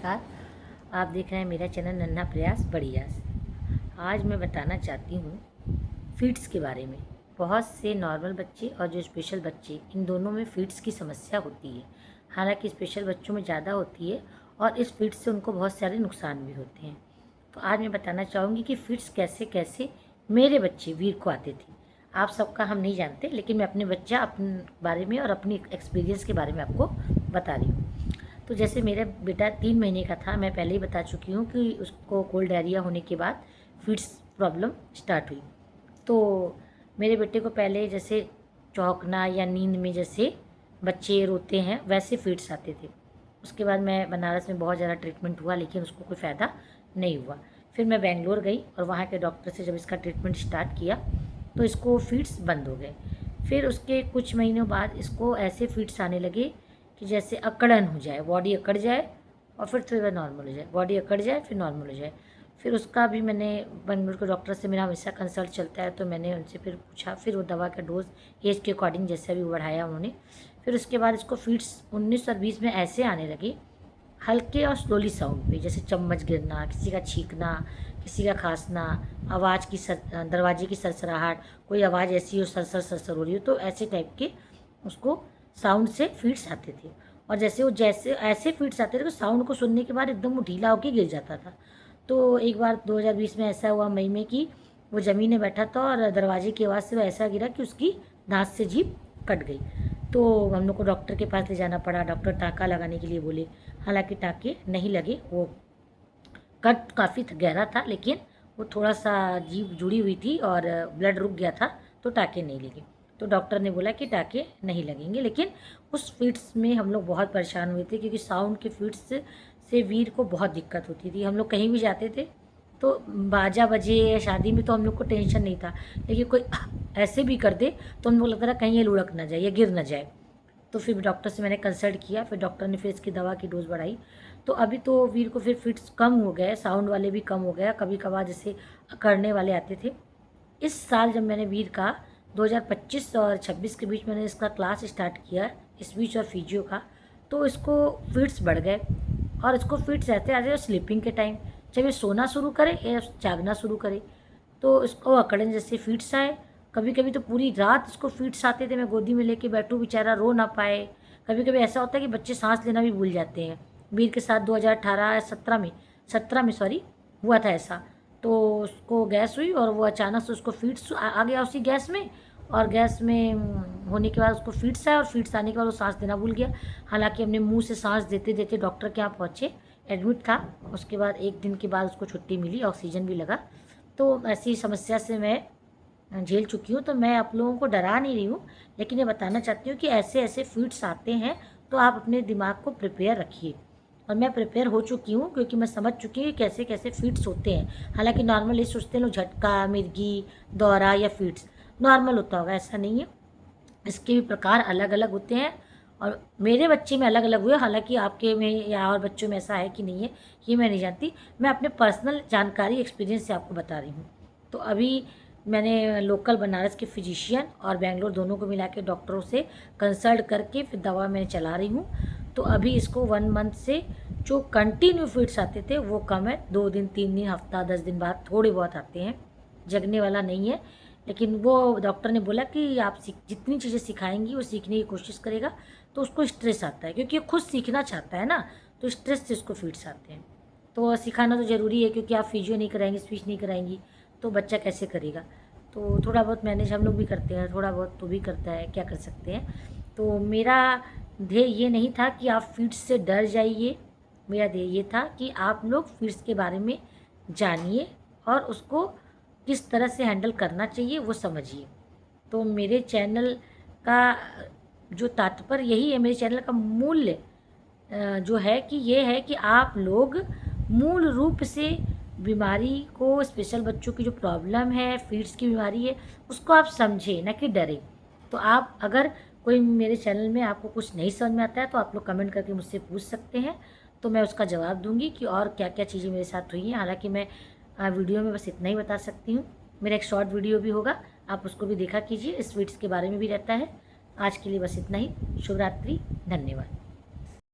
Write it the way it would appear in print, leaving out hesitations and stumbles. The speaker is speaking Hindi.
नमस्कार। आप देख रहे हैं मेरा चैनल नन्हा प्रयास बड़ी आस। आज मैं बताना चाहती हूँ फीड्स के बारे में। बहुत से नॉर्मल बच्चे और जो स्पेशल बच्चे, इन दोनों में फीड्स की समस्या होती है। हालांकि स्पेशल बच्चों में ज़्यादा होती है और इस फीड्स से उनको बहुत सारे नुकसान भी होते हैं। तो आज मैं बताना चाहूँगी कि फीड्स कैसे कैसे मेरे बच्चे वीर को आते थे। आप सबका हम नहीं जानते, लेकिन मैं अपने बारे में और अपनी एक्सपीरियंस के बारे में आपको बता रही हूँ। तो जैसे मेरा बेटा 3 महीने का था, मैं पहले ही बता चुकी हूँ कि उसको कोल्ड डायरिया होने के बाद फीड्स प्रॉब्लम स्टार्ट हुई। तो मेरे बेटे को पहले जैसे चौंकना या नींद में जैसे बच्चे रोते हैं वैसे फीड्स आते थे। उसके बाद मैं बनारस में बहुत ज़्यादा ट्रीटमेंट हुआ, लेकिन उसको कोई फ़ायदा नहीं हुआ। फिर मैं बेंगलोर गई और वहाँ के डॉक्टर से जब इसका ट्रीटमेंट स्टार्ट किया तो इसको फीड्स बंद हो गए। फिर उसके कुछ महीनों बाद इसको ऐसे फीड्स आने लगे कि जैसे अकड़न हो जाए, बॉडी अकड़ जाए और फिर थोड़ी बार नॉर्मल हो जाए, बॉडी अकड़ जाए फिर नॉर्मल हो जाए। फिर उसका भी मैंने बेंगलुरु के डॉक्टर से, मेरा हमेशा कंसल्ट चलता है, तो मैंने उनसे फिर पूछा। फिर वो दवा का डोज एज के अकॉर्डिंग जैसे भी बढ़ाया उन्होंने। फिर उसके बाद इसको फीड्स 19 और 20 में ऐसे आने लगे, हल्के और स्लोली साउंड पे, जैसे चम्मच गिरना, किसी का छींकना, किसी का खांसना, आवाज़ की दरवाजे की सरसराहट, कोई आवाज़ ऐसी हो सरसर सरसर हो रही हो, तो ऐसे टाइप के उसको साउंड से फीड्स आते थे। और जैसे ऐसे फीड्स आते थे तो साउंड को सुनने के बाद एकदम वो ढीला होकर गिर जाता था। तो एक बार 2020 में ऐसा हुआ मई में कि वो ज़मीन में बैठा था और दरवाजे की आवाज़ से वो ऐसा गिरा कि उसकी दांत से जीभ कट गई। तो हम लोग को डॉक्टर के पास ले जाना पड़ा। डॉक्टर टाँका लगाने के लिए बोले, हालांकि टाँके नहीं लगे, वो कट काफ़ी गहरा था, लेकिन वो थोड़ा सा जीभ जुड़ी हुई थी और ब्लड रुक गया था, तो टाँके नहीं लगे। तो डॉक्टर ने बोला कि टाँके नहीं लगेंगे। लेकिन उस फीड्स में हम लोग बहुत परेशान हुए थे, क्योंकि साउंड के फीड्स से वीर को बहुत दिक्कत होती थी। हम लोग कहीं भी जाते थे तो बाजा बजे या शादी में तो हम लोग को टेंशन नहीं था, लेकिन कोई ऐसे भी कर दे तो हम लोग लगता था कहीं ये लुढ़क ना जाए या गिर ना जाए। तो फिर डॉक्टर से मैंने कंसल्ट किया, फिर डॉक्टर ने फिर इसकी दवा की डोज बढ़ाई। तो अभी तो वीर को फिर फिट्स कम हो गए, साउंड वाले भी कम हो गया, कभी कभार जैसे करने वाले आते थे। इस साल जब मैंने वीर का 2025 और 26 के बीच मैंने इसका क्लास स्टार्ट किया, स्पीच और फिजियो का, तो इसको फिट्स बढ़ गए। और इसको फिट्स रहते आते स्लीपिंग के टाइम, जब ये सोना शुरू करे या जागना शुरू करे, तो इसको अकड़न जैसे फिट्स आए। कभी कभी तो पूरी रात इसको फिट्स आते थे, मैं गोदी में लेके बैठूँ, बेचारा रो ना पाए। कभी कभी ऐसा होता है कि बच्चे सांस लेना भी भूल जाते हैं। वीर के साथ 2018 17 में सॉरी हुआ था ऐसा। तो उसको गैस हुई और वो अचानक से उसको फीड्स आ गया उसी गैस में, और गैस में होने के बाद उसको फीड्स आया और फीड्स आने के बाद वो सांस देना भूल गया। हालांकि हमने मुंह से सांस देते देते डॉक्टर के यहाँ पहुँचे, एडमिट था। उसके बाद 1 दिन के बाद उसको छुट्टी मिली, ऑक्सीजन भी लगा। तो ऐसी समस्या से मैं झेल चुकी हूँ, तो मैं आप लोगों को डरा नहीं रही हूँ, लेकिन ये बताना चाहती हूँ कि ऐसे ऐसे फीड्स आते हैं, तो आप अपने दिमाग को प्रिपेयर रखिए। और मैं प्रिपेयर हो चुकी हूँ, क्योंकि मैं समझ चुकी हूँ कि कैसे कैसे फीड्स होते हैं। हालांकि नॉर्मल ये सोचते हैं लोग झटका, मिर्गी, दौरा या फीड्स नॉर्मल होता होगा, ऐसा नहीं है। इसके भी प्रकार अलग अलग होते हैं और मेरे बच्चे में अलग अलग हुए। हालांकि आपके में या और बच्चों में ऐसा है कि नहीं है, ये मैं नहीं जानती। मैं अपने पर्सनल जानकारी एक्सपीरियंस से आपको बता रही हूँ। तो अभी मैंने लोकल बनारस के फिजिशियन और बेंगलोर दोनों को मिला के डॉक्टरों से कंसल्ट करके फिर दवा मैं चला रही हूँ। तो अभी इसको 1 मंथ से जो कंटिन्यू फिट्स आते थे वो कम है। 2 दिन 3 दिन हफ्ता 10 दिन बाद थोड़े बहुत आते हैं, जगने वाला नहीं है। लेकिन वो डॉक्टर ने बोला कि आप जितनी चीज़ें सिखाएंगी वो सीखने की कोशिश करेगा। तो उसको स्ट्रेस आता है, क्योंकि ये खुद सीखना चाहता है ना, तो स्ट्रेस से उसको फीड्स आते हैं। तो सिखाना तो ज़रूरी है, क्योंकि आप फिजियो नहीं कराएंगी, स्पीच नहीं कराएंगी, तो बच्चा कैसे करेगा। तो थोड़ा बहुत मैनेज हम लोग भी करते हैं, थोड़ा बहुत तो भी करता है, क्या कर सकते हैं। तो मेरा ध्येय ये नहीं था कि आप फीड्स से डर जाइए, मेरा ध्येय ये था कि आप लोग फीड्स के बारे में जानिए और उसको किस तरह से हैंडल करना चाहिए वो समझिए। तो मेरे चैनल का जो तात्पर्य यही है, मेरे चैनल का मूल्य जो है कि ये है कि आप लोग मूल रूप से बीमारी को, स्पेशल बच्चों की जो प्रॉब्लम है, फीड्स की बीमारी है, उसको आप समझें, ना कि डरें। तो आप अगर कोई मेरे चैनल में आपको कुछ नहीं समझ में आता है तो आप लोग कमेंट करके मुझसे पूछ सकते हैं, तो मैं उसका जवाब दूंगी कि और क्या क्या चीज़ें मेरे साथ हुई हैं। हालांकि मैं वीडियो में बस इतना ही बता सकती हूँ। मेरा एक शॉर्ट वीडियो भी होगा, आप उसको भी देखा कीजिए, स्वीट्स के बारे में भी रहता है। आज के लिए बस इतना ही। शुभ रात्रि, धन्यवाद।